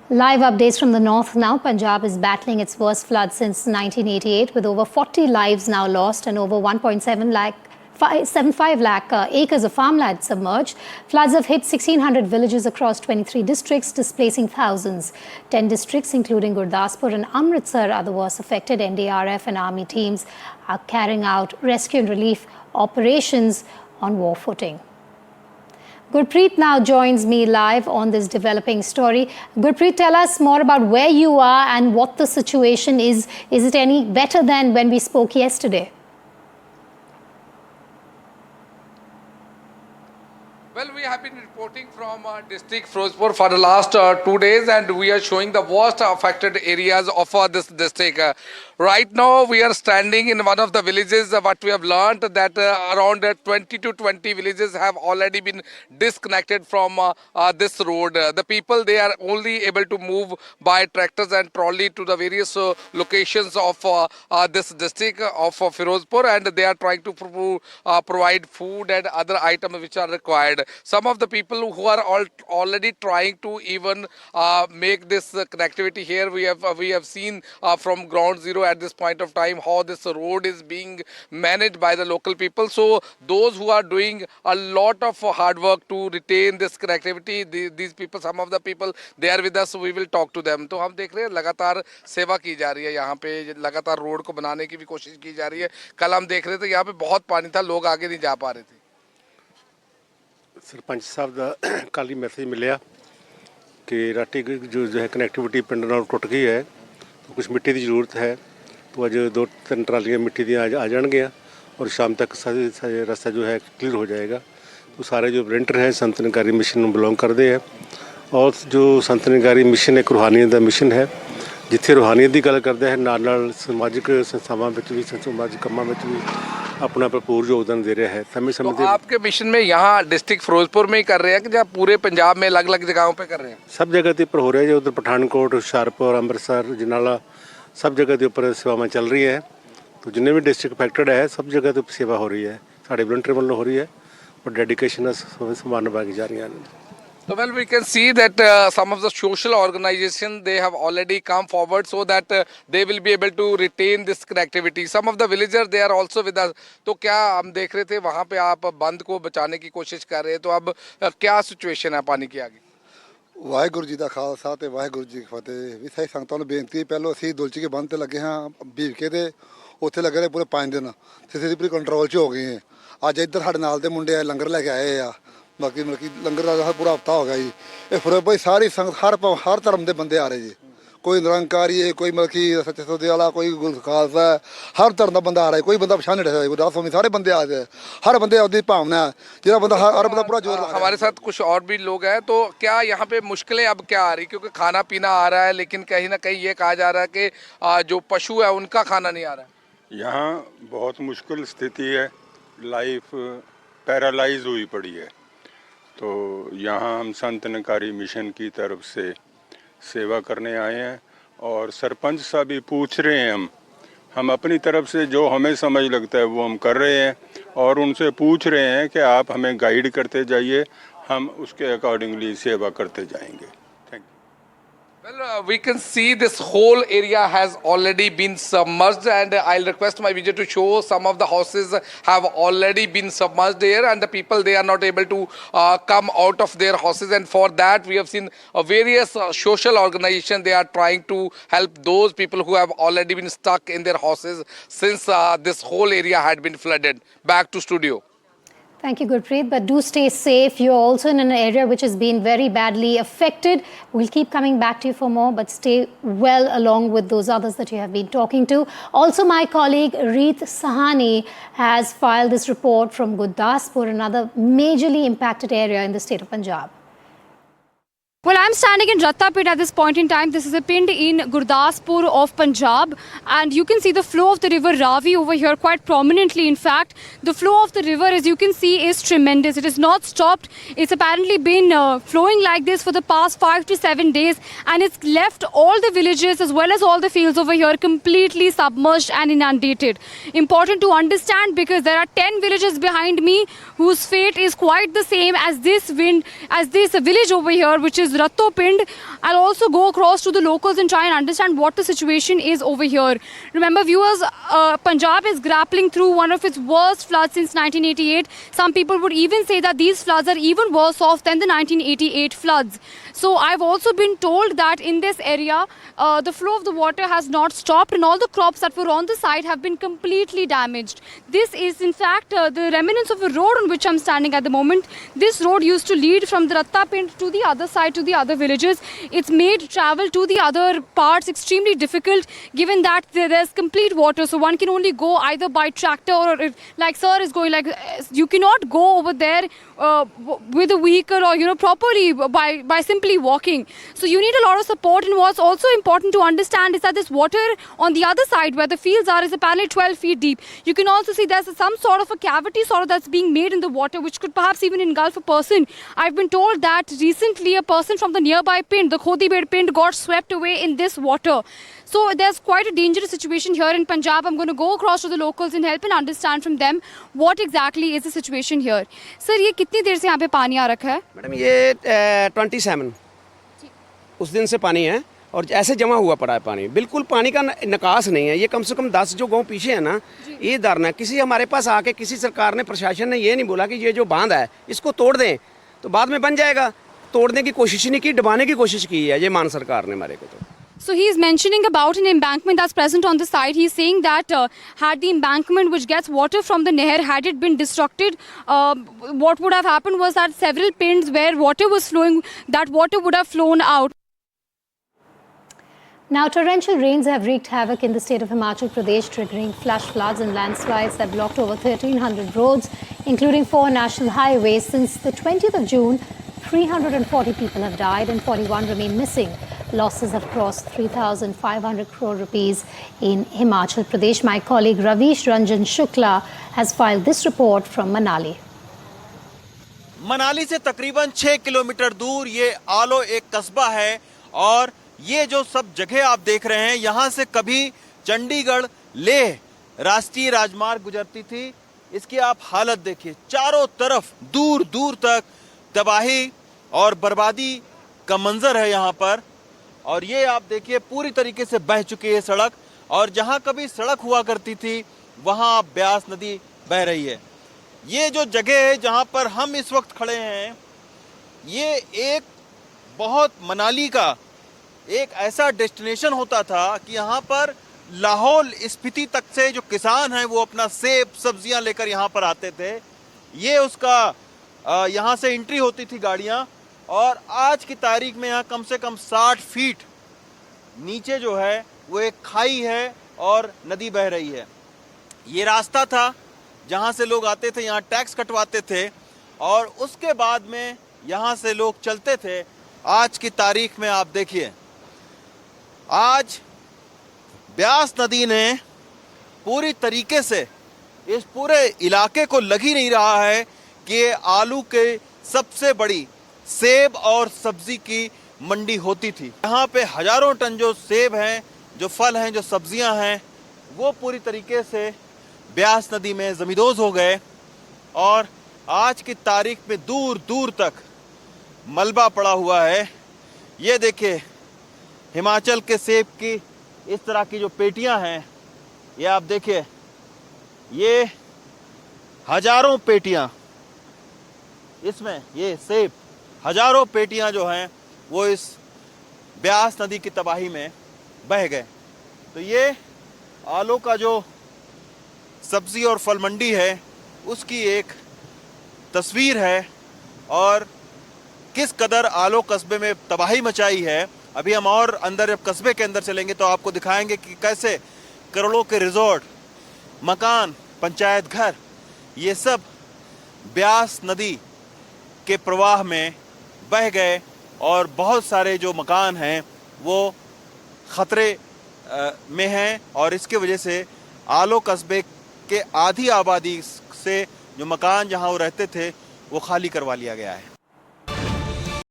Live updates from the north now. Punjab is battling its worst flood since 1988 with over 40 lives now lost and over 1.75 lakh acres of farmland submerged. Floods have hit 1,600 villages across 23 districts, displacing thousands. 10 districts, including Gurdaspur and Amritsar, are the worst affected. NDRF and army teams are carrying out rescue and relief operations on war footing. Gurpreet now joins me live on this developing story. Gurpreet, tell us more about where you are and what the situation is. Is it any better than when we spoke yesterday? Well, we have been reporting from district Firozpur for the last 2 days, and we are showing the worst affected areas of this district. Right now, we are standing in one of the villages. What we have learned that around 20 to 20 villages have already been disconnected from this road. The people, they are only able to move by tractors and trolley to the various locations of this district of Firozpur, and they are trying to provide food and other items which are required. Some of the people who are already trying to even make this connectivity here, we have seen from ground zero at this point of time how this road is being managed by the local people. So those who are doing a lot of hard work to retain this connectivity, these people, some of the people, they are with us, so we will talk to them. तो हम देख रहे हैं लगातार सेवा की जा रही है यहाँ पे, लगातार रोड को बनाने की भी कोशिश की जा रही है. कल हम देख रहे थे यहाँ पे बहुत पानी था, लोग आगे नहीं जा पा रहे थे. सरपंच साहब का कल ही मैसेज मिलिया कि राटी जो है कनैक्टिविटी पिंड नाल टुट गई है, तो कुछ मिट्टी की जरूरत है. तो अज 2-3 ट्रालियाँ मिट्टी दी आ जाएंगियाँ और शाम तक रास्ता जो है क्लियर हो जाएगा. तो सारे जो वॉलंटियर हैं संत निकारी मिशन में बिलोंग करते हैं, और जो संत निकारी मिशन एक रूहानीयत का मिशन है, जिथे रूहानीयत की गल करते हैं नाल समाजिक संस्थावां विच भी समाजिक कामां विच भी अपना भरपूर योगदान दे रहा है. समय समय तो आपके मिशन में यहाँ डिस्ट्रिक्ट फिरोजपुर में ही कर रहे हैं कि जहाँ पूरे पंजाब में अलग अलग जगहों पे कर रहे हैं? सब जगह के ऊपर हो रहा है. जो उधर पठानकोट, हुशियारपुर, अमृतसर, जनाला, सब जगह के ऊपर सेवाएं चल रही है. तो जिन्हें भी डिस्ट्रिक्ट अफेक्टेड है, सब जगह तो सेवा हो रही है, साढ़े वॉलंटियर वालों हो रही है और डेडिकेशन समान निभाई जा रही हैं. So well, we can see that some of the social organizations, they have already come forward so that they will be able to retain this connectivity. Some of the villagers, they are also with us. तो क्या हम देख रहे थे वहाँ पे आप बंद को बचाने की कोशिश कर रहे हैं, तो अब क्या सिचुएशन है पानी के आगे? वाहिगुरू जी का खालसा ते वाहिगुरू जी की फतेह. भी सही संगतां नूं बेनती है, पहलों असीं दुलची के बंद ते लगे हाँ भीवके ते उत्थे लगे रहे पूरे 5 दिन, स्थिति पूरी कंट्रोल 'च हो गई है. अज इधर साडे नाल दे मुंडे लंगर लैके आए आ, बाकी मतलब लंगर का पूरा हफ्ता हो गया जी. ये फिरोजपुर सारी संगत हर धर्म के बंदे आ रहे जी. कोई निरंकारी है, कोई मतलब सच्चे सौदे वाला, कोई खालसा है, हर धर्म का बंदा आ रहा है. कोई बंदा पछाण नहीं रहा. गुरदास स्वामी सारे बंदे आ रहे हैं. हर बंदे अपनी भावना है, जो बंदा हर बंदा पूरा जोर. हमारे साथ कुछ और भी लोग हैं, तो क्या यहाँ पे मुश्किलें अब क्या आ रही? क्योंकि खाना पीना आ रहा है, लेकिन कहीं ना कहीं ये कहा जा रहा है कि जो पशु है उनका खाना नहीं आ रहा है. यहाँ बहुत मुश्किल स्थिति है, लाइफ पैरालाइज हुई पड़ी है. तो यहाँ हम संत निकारी मिशन की तरफ से सेवा करने आए हैं, और सरपंच साहब भी पूछ रहे हैं, हम अपनी तरफ से जो हमें समझ लगता है वो हम कर रहे हैं, और उनसे पूछ रहे हैं कि आप हमें गाइड करते जाइए, हम उसके अकॉर्डिंगली सेवा करते जाएंगे. Well, we can see this whole area has already been submerged, and I'll request my video to show some of the houses have already been submerged here, and the people, they are not able to come out of their houses, and for that we have seen various social organizations, they are trying to help those people who have already been stuck in their houses since this whole area had been flooded. Back to studio. Thank you, Gurpreet. But do stay safe. You're also in an area which has been very badly affected. We'll keep coming back to you for more, but stay well along with those others that you have been talking to. Also, my colleague Reet Sahani has filed this report from Gurdaspur, another majorly impacted area in the state of Punjab. Well, I'm standing in Rattapet at this point in time. This is a pind in Gurdaspur of Punjab, and you can see the flow of the river Ravi over here quite prominently. In fact, the flow of the river, as you can see, is tremendous. It has not stopped. It's apparently been flowing like this for the past 5 to 7 days, and it's left all the villages as well as all the fields over here completely submerged and inundated. Important to understand, because there are 10 villages behind me whose fate is quite the same as this village over here, which is Rattopind. I'll also go across to the locals and try and understand what the situation is over here. Remember, viewers, Punjab is grappling through one of its worst floods since 1988. Some people would even say that these floods are even worse off than the 1988 floods. So I've also been told that in this area, the flow of the water has not stopped and all the crops that were on the site have been completely damaged. This is in fact the remnants of a road on which I'm standing at the moment. This road used to lead from the Rattopind to the other side, to the other villages. It's made travel to the other parts extremely difficult given that there's complete water. So one can only go either by tractor or like sir is going, like you cannot go over there with a vehicle or properly by simply walking. So you need a lot of support. And what's also important to understand is that this water on the other side where the fields are is apparently 12 feet deep. You can also see there's some sort of a cavity that's being made in the water which could perhaps even engulf a person. I've been told that recently a person from the nearby Pind, the Khodibed Pind, got swept away in this water. So there's quite a dangerous situation here in Punjab. I'm going to go across to the locals and help and understand from them what exactly is the situation here. Sir, ये कितनी देर से यहाँ पे पानी आ रखा है? Madam ये 27 उस दिन से पानी है और ऐसे जमा हुआ पड़ा है पानी, बिल्कुल पानी का निकास नहीं है। ये कम से कम 10 जो गांव पीछे है ना, ये धरना किसी हमारे पास आके किसी सरकार ने, प्रशासन ने ये नहीं बोला कि ये जो बांध है इसको तोड़ दें तो बाद में बन जाएगा। तोड़ने की कोशिश नहीं की, दबाने की कोशिश की है ये मान सरकार ने हमारे को। तो So he is mentioning about an embankment that's present on the site. He's saying that had the embankment which gets water from the Nahr, had it been destructed, what would have happened was that several pins where water was flowing, that water would have flown out. Now, torrential rains have wreaked havoc in the state of Himachal Pradesh, triggering flash floods and landslides that blocked over 1,300 roads, including 4 national highways. Since the 20th of June, 340 people have died and 41 remain missing. Losses have crossed 3,500 crore rupees in Himachal Pradesh. My colleague Ravish Ranjan Shukla has filed this report from Manali. Manali से तकरीबन 6 kilometre दूर ये आलो एक कस्बा है और ये जो सब जगह आप देख रहे हैं, यहाँ से कभी चंडीगढ़ लेह राष्ट्रीय राजमार्ग गुजरती थी। इसकी आप हालत देखिए, चारों तरफ दूर दूर तक तबाही और बर्बादी का मंजर है यहाँ पर। और ये आप देखिए पूरी तरीके से बह चुकी है सड़क, और जहाँ कभी सड़क हुआ करती थी वहाँ ब्यास नदी बह रही है। ये जो जगह है जहाँ पर हम इस वक्त खड़े हैं, ये एक बहुत मनाली का एक ऐसा डेस्टिनेशन होता था कि यहाँ पर लाहौल स्पीति तक से जो किसान हैं वो अपना सेब सब्जियाँ लेकर यहाँ पर आते थे। ये उसका यहाँ से एंट्री होती थी गाड़ियाँ, और आज की तारीख में यहाँ कम से कम 60 फीट नीचे जो है वो एक खाई है और नदी बह रही है। ये रास्ता था जहाँ से लोग आते थे, यहाँ टैक्स कटवाते थे और उसके बाद में यहाँ से लोग चलते थे। आज की तारीख में आप देखिए, आज ब्यास नदी ने पूरी तरीके से इस पूरे इलाके को लग ही नहीं रहा है कि आलू के सबसे बड़ी सेब और सब्जी की मंडी होती थी। यहाँ पे हजारों टन जो सेब हैं, जो फल हैं, जो सब्जियां हैं, वो पूरी तरीके से ब्यास नदी में जमींदोज हो गए और आज की तारीख में दूर दूर तक मलबा पड़ा हुआ है। ये देखिए हिमाचल के सेब की इस तरह की जो पेटियां हैं, ये आप देखिए, ये हजारों पेटियां, इसमें ये सेब हजारों पेटियां जो हैं वो इस ब्यास नदी की तबाही में बह गए। तो ये आलो का जो सब्जी और फल मंडी है उसकी एक तस्वीर है, और किस कदर आलो कस्बे में तबाही मचाई है। अभी हम और अंदर जब कस्बे के अंदर चलेंगे तो आपको दिखाएंगे कि कैसे करोड़ों के रिजॉर्ट, मकान, पंचायत घर, ये सब ब्यास नदी के प्रवाह में बह गए और बहुत सारे जो मकान हैं वो ख़तरे में हैं। और इसके वजह से आलो कस्बे के आधी आबादी से जो मकान जहां वो रहते थे वो खाली करवा लिया गया है।